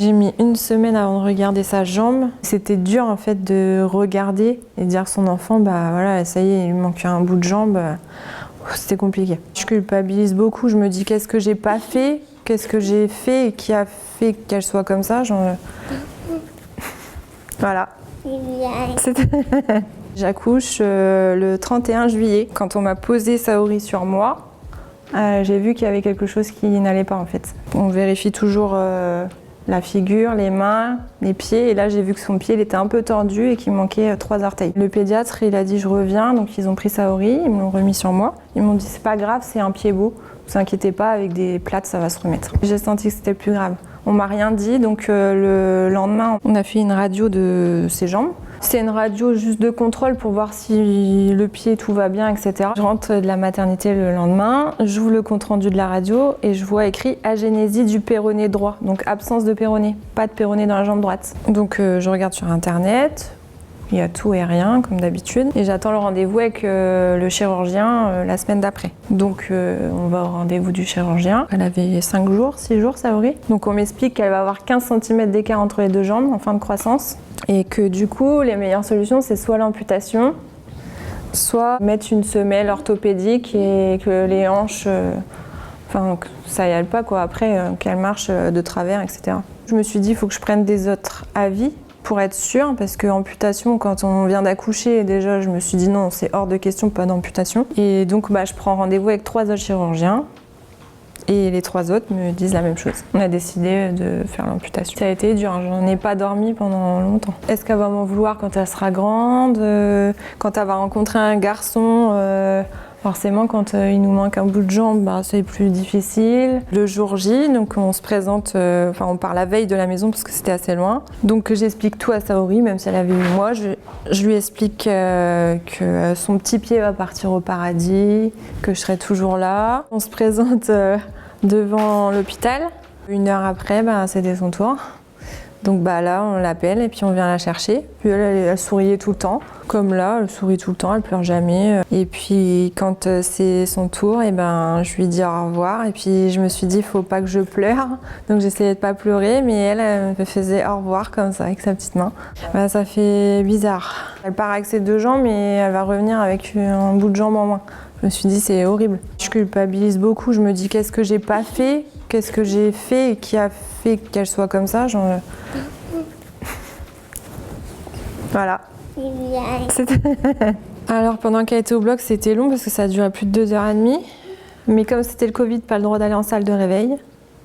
J'ai mis 1 semaine avant de regarder sa jambe. C'était dur en fait de regarder et dire à son enfant, bah voilà, ça y est, il lui manque un bout de jambe. C'était compliqué. Je culpabilise beaucoup, je me dis qu'est-ce que j'ai pas fait, qu'est-ce que j'ai fait et qui a fait qu'elle soit comme ça. Voilà. J'accouche le 31 juillet. Quand on m'a posé Saori sur moi, j'ai vu qu'il y avait quelque chose qui n'allait pas en fait. On vérifie toujours la figure, les mains, les pieds, et là j'ai vu que son pied il était un peu tordu et qu'il manquait 3 orteils. Le pédiatre il a dit je reviens, donc ils ont pris Saori, ils me l'ont remis sur moi. Ils m'ont dit c'est pas grave, c'est un pied beau, ne vous inquiétez pas, avec des plates ça va se remettre. J'ai senti que c'était plus grave. On m'a rien dit, donc le lendemain on a fait une radio de ses jambes. C'est une radio juste de contrôle pour voir si le pied tout va bien, etc. Je rentre de la maternité le lendemain, j'ouvre le compte rendu de la radio et je vois écrit agénésie du péroné droit, donc absence de péroné, pas de péroné dans la jambe droite. Donc je regarde sur internet, il y a tout et rien comme d'habitude et j'attends le rendez-vous avec le chirurgien la semaine d'après. Donc on va au rendez-vous du chirurgien. Elle avait 5 jours, 6 jours Saori. Donc on m'explique qu'elle va avoir 15 cm d'écart entre les deux jambes en fin de croissance. Et que du coup, les meilleures solutions, c'est soit l'amputation, soit mettre une semelle orthopédique et que les hanches, que ça y aille pas quoi, après qu'elles marchent de travers, etc. Je me suis dit, il faut que je prenne des autres avis pour être sûre, parce que amputation, quand on vient d'accoucher, déjà, je me suis dit non, c'est hors de question, pas d'amputation. Et donc, je prends rendez-vous avec 3 autres chirurgiens. Et les 3 autres me disent la même chose. On a décidé de faire l'amputation. Ça a été dur, j'en ai pas dormi pendant longtemps. Est-ce qu'elle va m'en vouloir quand elle sera grande, quand elle va rencontrer un garçon forcément, quand il nous manque un bout de jambe, c'est plus difficile. Le jour J, donc on se présente, on part la veille de la maison parce que c'était assez loin. Donc j'explique tout à Saori, même si elle avait 8 mois. Je lui explique que son petit pied va partir au paradis, que je serai toujours là. On se présente devant l'hôpital. 1 heure après, c'était son tour. Donc là, on l'appelle et puis on vient la chercher. Puis elle souriait tout le temps. Comme là, elle sourit tout le temps, elle pleure jamais. Et puis quand c'est son tour, je lui dis au revoir. Et puis je me suis dit, il faut pas que je pleure. Donc j'essayais de pas pleurer, mais elle me faisait au revoir comme ça, avec sa petite main. Ça fait bizarre. Elle part avec ses 2 jambes et elle va revenir avec un bout de jambe en moins. Je me suis dit, c'est horrible. Je culpabilise beaucoup, je me dis, qu'est-ce que j'ai pas fait? Qu'est-ce que j'ai fait et qui a fait qu'elle soit comme ça? Voilà. Alors pendant qu'elle était au bloc, c'était long parce que ça a duré plus de 2h30. Mais comme c'était le Covid, pas le droit d'aller en salle de réveil.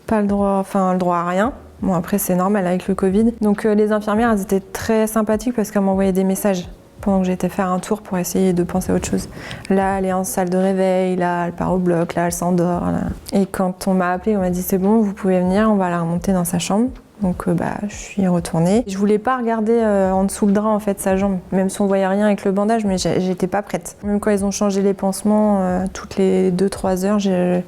Pas le droit, le droit à rien. Bon après c'est normal avec le Covid. Donc les infirmières, elles étaient très sympathiques parce qu'elles m'envoyaient des messages pendant que j'étais faire un tour pour essayer de penser à autre chose. Là, elle est en salle de réveil, là, elle part au bloc, là, elle s'endort. Là. Et quand on m'a appelée, on m'a dit c'est bon, vous pouvez venir, on va la remonter dans sa chambre. Donc je suis retournée. Je voulais pas regarder en dessous le drap en fait sa jambe, même si on voyait rien avec le bandage, mais j'étais pas prête. Même quand ils ont changé les pansements toutes les 2-3 heures, je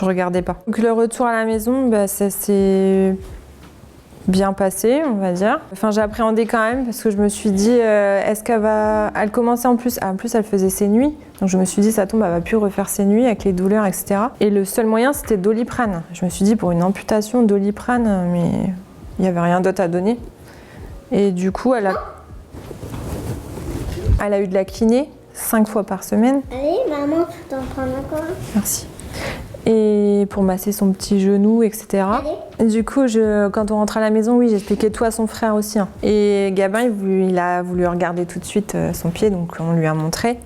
regardais pas. Donc le retour à la maison, ça s'est bien passé, on va dire. J'appréhendais quand même parce que je me suis dit, est-ce qu'elle va... Elle commençait en plus elle faisait ses nuits. Donc je me suis dit, ça tombe, elle va plus refaire ses nuits avec les douleurs, etc. Et le seul moyen, c'était Doliprane. Je me suis dit, pour une amputation, Doliprane, mais il n'y avait rien d'autre à donner. Et du coup, elle a eu de la kiné 5 fois par semaine. Allez, maman, tu t'en prends encore? Merci. Et pour masser son petit genou, etc. Et du coup, quand on rentre à la maison, oui, j'expliquais tout à son frère aussi. Et Gabin, il a voulu regarder tout de suite son pied, donc on lui a montré.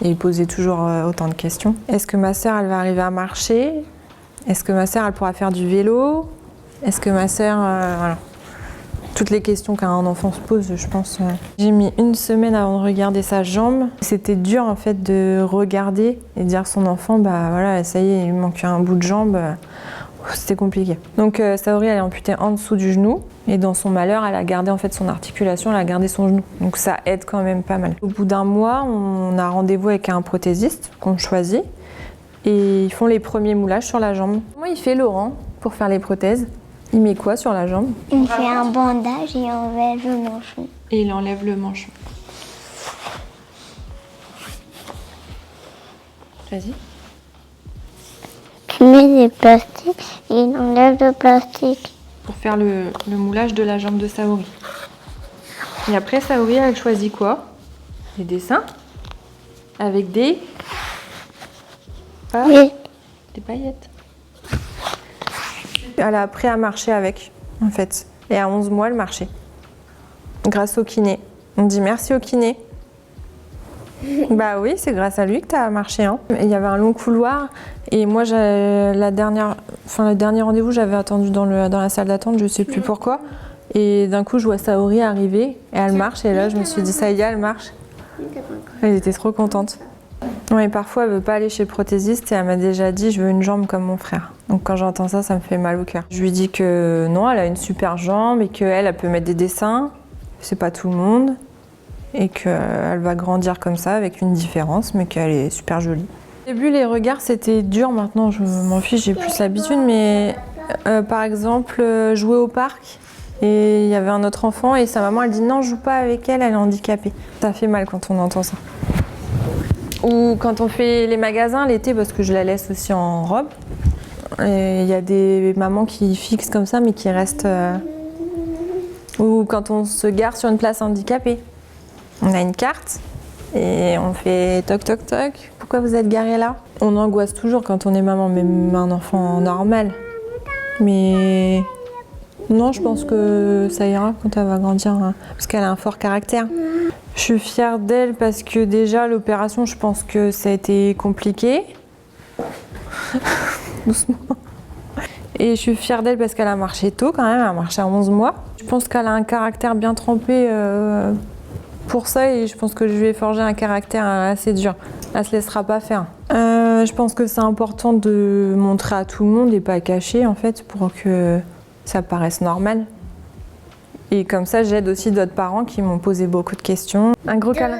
Et il posait toujours autant de questions. Est-ce que ma sœur, elle va arriver à marcher? Est-ce que ma sœur, elle pourra faire du vélo? Est-ce que ma sœur... voilà. Toutes les questions qu'un enfant se pose, je pense. J'ai mis 1 semaine avant de regarder sa jambe. C'était dur en fait de regarder et dire à son enfant, voilà, ça y est, il lui manque un bout de jambe. C'était compliqué. Donc Saori, elle est amputée en dessous du genou. Et dans son malheur, elle a gardé en fait son articulation, elle a gardé son genou. Donc ça aide quand même pas mal. Au bout d'1 mois, on a rendez-vous avec un prothésiste qu'on choisit. Et ils font les premiers moulages sur la jambe. Comment il fait Laurent pour faire les prothèses? Il met quoi sur la jambe? Il fait un bandage et il enlève le manchon. Et il enlève le manchon. Vas-y. Tu mets des plastiques et il enlève le plastique. pour faire le moulage de la jambe de Saori. Et après, Saori, elle choisit quoi? Des dessins avec des Oui. des paillettes. Elle a appris à marcher avec, en fait. Et à 11 mois, elle marchait. Grâce au kiné. On dit merci au kiné. Bah oui, c'est grâce à lui que tu as marché. Hein. Il y avait un long couloir et moi, le dernier rendez-vous, j'avais attendu dans la salle d'attente, je sais plus pourquoi. Et d'un coup, je vois Saori arriver et elle marche. Et là, je me suis dit, ça y est, elle marche. Elle était trop contente. Oui, parfois, elle veut pas aller chez le prothésiste et elle m'a déjà dit, je veux une jambe comme mon frère. Donc quand j'entends ça, ça me fait mal au cœur. Je lui dis que non, elle a une super jambe et qu'elle peut mettre des dessins. C'est pas tout le monde. Et qu'elle va grandir comme ça avec une différence, mais qu'elle est super jolie. Au début, les regards, c'était dur. Maintenant, je m'en fiche, j'ai plus l'habitude. Mais par exemple, jouer au parc, et il y avait un autre enfant, et sa maman, elle dit non, joue pas avec elle, elle est handicapée. Ça fait mal quand on entend ça. Ou quand on fait les magasins l'été, parce que je la laisse aussi en robe, et il y a des mamans qui fixent comme ça, mais qui restent... Ou quand on se gare sur une place handicapée. On a une carte et on fait toc toc toc. Pourquoi vous êtes garé là? On angoisse toujours quand on est maman, même un enfant normal. Mais non, je pense que ça ira quand elle va grandir, hein, parce qu'elle a un fort caractère. Je suis fière d'elle parce que déjà l'opération, je pense que ça a été compliqué. Doucement. Et je suis fière d'elle parce qu'elle a marché tôt quand même, elle a marché à 11 mois. Je pense qu'elle a un caractère bien trempé pour ça et je pense que je lui ai forgé un caractère assez dur. Elle se laissera pas faire. Je pense que c'est important de montrer à tout le monde et pas cacher en fait pour que ça paraisse normal. Et comme ça, j'aide aussi d'autres parents qui m'ont posé beaucoup de questions. Un gros câlin.